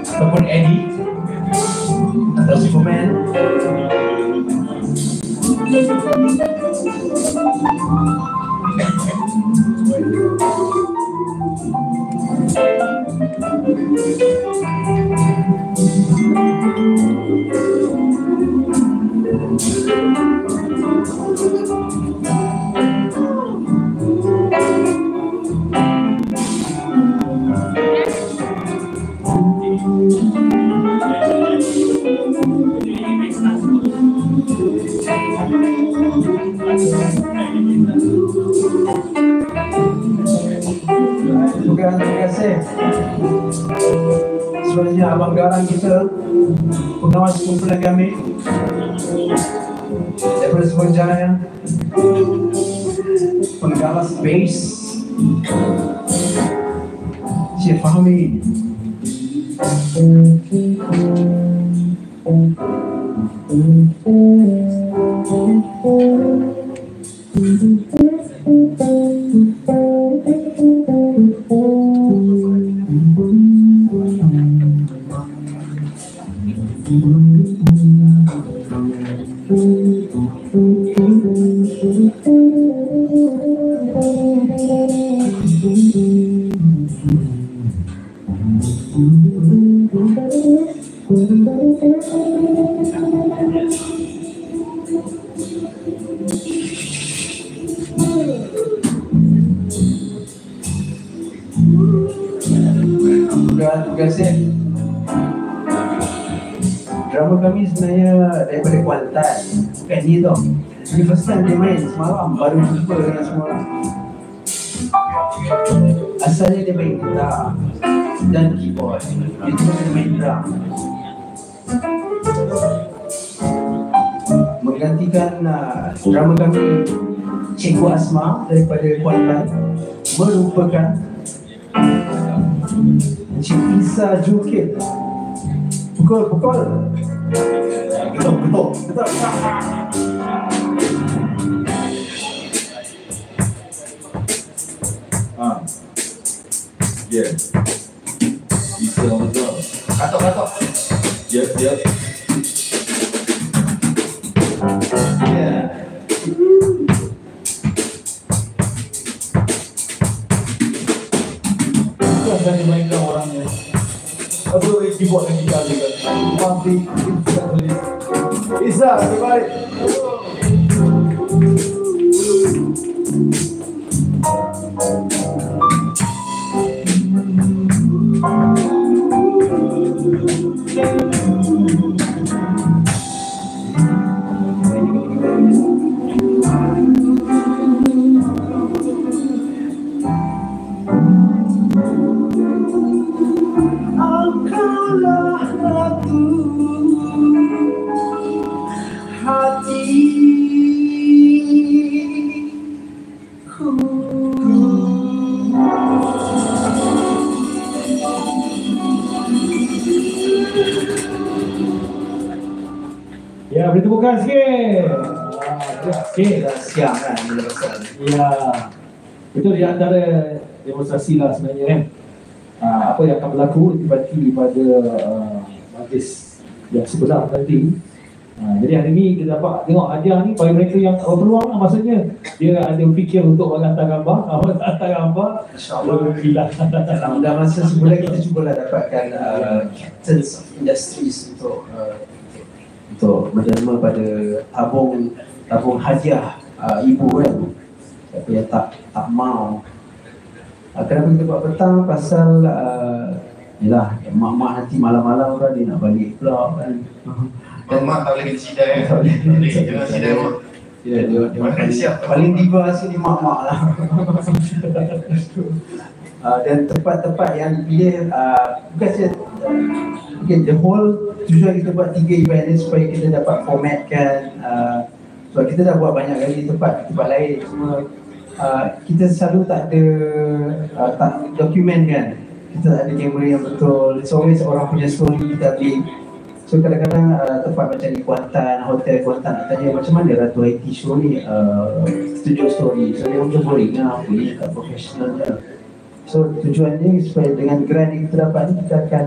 ataupun Eddie atau Superman. Terima kasih. Sebenarnya abang garang kita, pengawas kumpulan kami daripada Semua Jaya, penggalas bass Cik Fahmi, terima kasih. Drama kami sebenarnya daripada Kuantan, bukan ni tau. Ini first time dia main semalam, baru jumpa dengan semua orang. Asalnya dia main gitar dan keyboard, dia cuma main drum. Menggantikan drama kami Cikgu Asma daripada Kuantan, merupakan Encik Isa Jukit. Pukul. Betul. Yeah. Isa on the drum. Katok. Yep. Yeah. Bukan saya mainkan orangnya. Apa keyboard dan gitar juga. Pasti Isa, everybody. Ya, beri tepukan sikit. Okey, Dah siap kan bila pasal. ya. Itu di antara demonstrasi lah sebenarnya kan. Apa yang akan berlaku dibagi pada majlis yang sebelah nanti. Jadi hari ni kita dapat tengok hadiah ni bagi mereka yang berpeluang lah, maksudnya dia ada fikir untuk hantar gambar, InsyaAllah. Gila. Dalam masa sebulan kita cubalah dapatkan captains of industries untuk menerima pada tabung hadiah ibu kan. Siapa yang tak mau. Kenapa kita buat petang? Pasal yelah, mak-mak nanti malam-malam kan dia nak balik pula kan. Dan mak tak boleh kita sidai kan? Tak boleh. Jangan sidai mak. Ya, dia Mana siap? paling diva sini mak-mak lah. Dan tempat-tempat yang pilih bukan saja the whole tujuan kita buat 3 event ni supaya kita dapat formatkan sebab kita dah buat banyak kali tempat lain semua. Kita selalu tak ada tak dokumen kan, kita tak ada kamera yang betul. It's always orang punya story kita ambil. So kadang-kadang tempat macam di Kuantan, hotel Kuantan nak tanya macam mana Ratu IT show ni tunjuk story. So dia macam boring lah, apa ni tak profesional lah. So tujuannya supaya dengan grant yang kita dapat ni kita akan